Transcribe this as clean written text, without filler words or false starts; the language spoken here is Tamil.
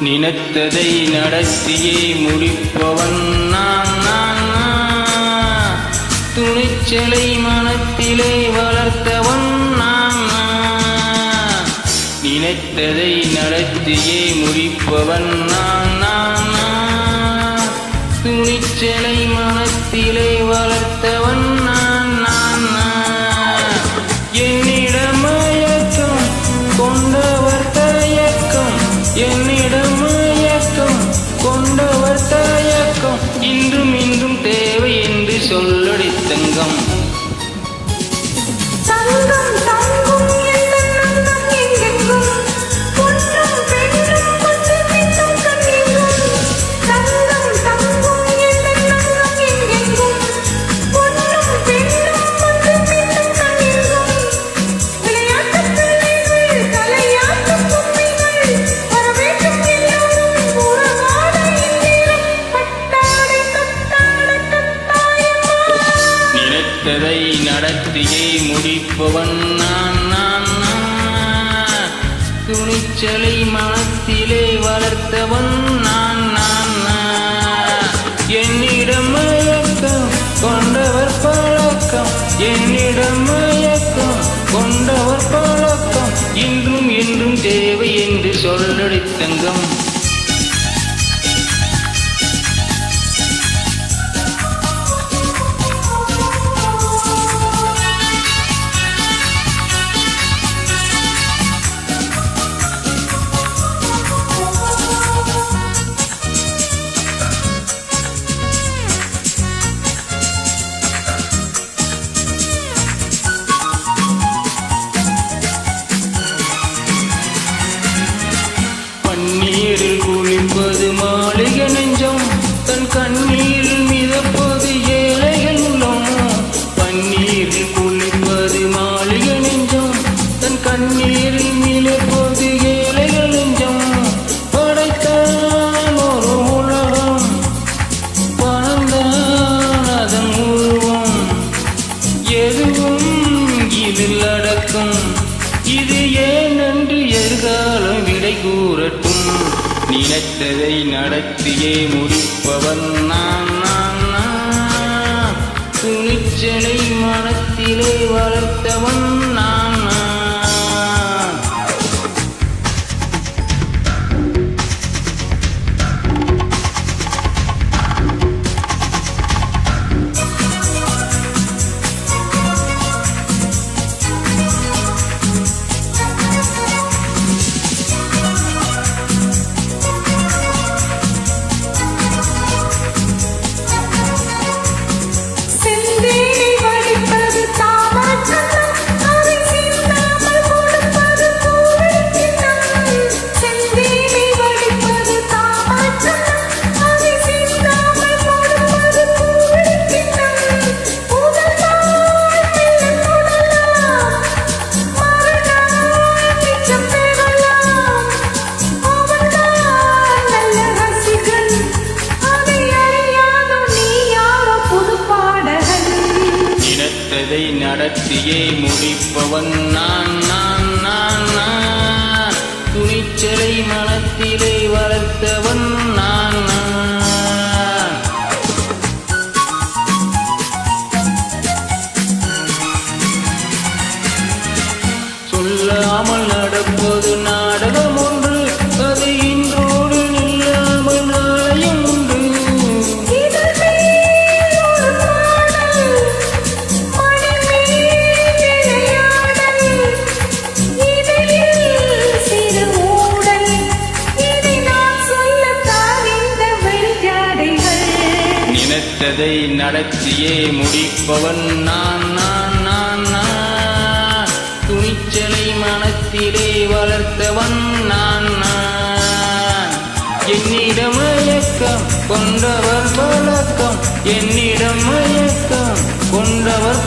நினைத்ததை நடத்தியே முடிப்பவன் நான் நான் நான். துணிச்சலை மனத்திலே வளர்த்தவன் நான் நான். நினைத்ததை நடத்தியே முடிப்பவன் நான் நான் நான். துணிச்சலை மனத்திலே வளர்த்தவன் நான் நான் நான். என்னிடம் மயக்கம் கொண்டவர் தயக்கம், என்னிடம் மயக்கம் கொண்டவர் தயக்கம், இன்றும் இன்றும் தேவை என்று சொல்லடி தங்கம். நினைத்ததை நடத்தியே முடிப்பவன் நான் நான் நான். துணிச்சலை மனத்திலே வளர்த்தவன் நான் நான் நான். என்னிடம் மயக்கம் கொண்டவர் பழக்கம், என்னிடம் மயக்கம் கொண்டவர் பழக்கம், இன்றும் என்றும் தேவை என்று சொல்லடி தங்கம். பன்னீரில் குளிப்பது மாளிகை நெஞ்சம், தன் கண்ணீரில் மிதப்பது ஏழைகள் உள்ளம். பன்னீரில் குளிப்பது மாளிகை நெஞ்சம், தன் கண்ணீரில் மிதப்பது ஏழைகள் நெஞ்சம். படைத்தான் ஒரு உலகம், பணந்தான் அதன் உருவம், எதுவும் இதில் அடக்கம். இது ஏன் என்று எதிர்காலம் விடை கூறட்டும். நினைத்ததை நடத்தியே முடிப்பவன் நான் நான் நான். துணிச்சலை மனத்திலே வளர்த்தவன் நான் நான். நினைத்ததை நடத்தியே முடிப்பவன் நான் நான் நான் நான். துணிச்சலை மனத்திலே வளர்த்தவன் நான் நான். சொல்லாமல் நடப்பது நாடகம் ஒன்று, அது இன்றோடு நில்லாமல் நாளையும் உண்டு. நினைத்ததை நடத்தியே முடிப்பவன் நான் நான் நான் நான். துணிச்சலை மனத்திலே வளர்த்தவன் நான் நான். என்னிடம் மயக்கம் கொண்டவர் பழக்கம், என்னிடம் மயக்கம் கொண்டவர்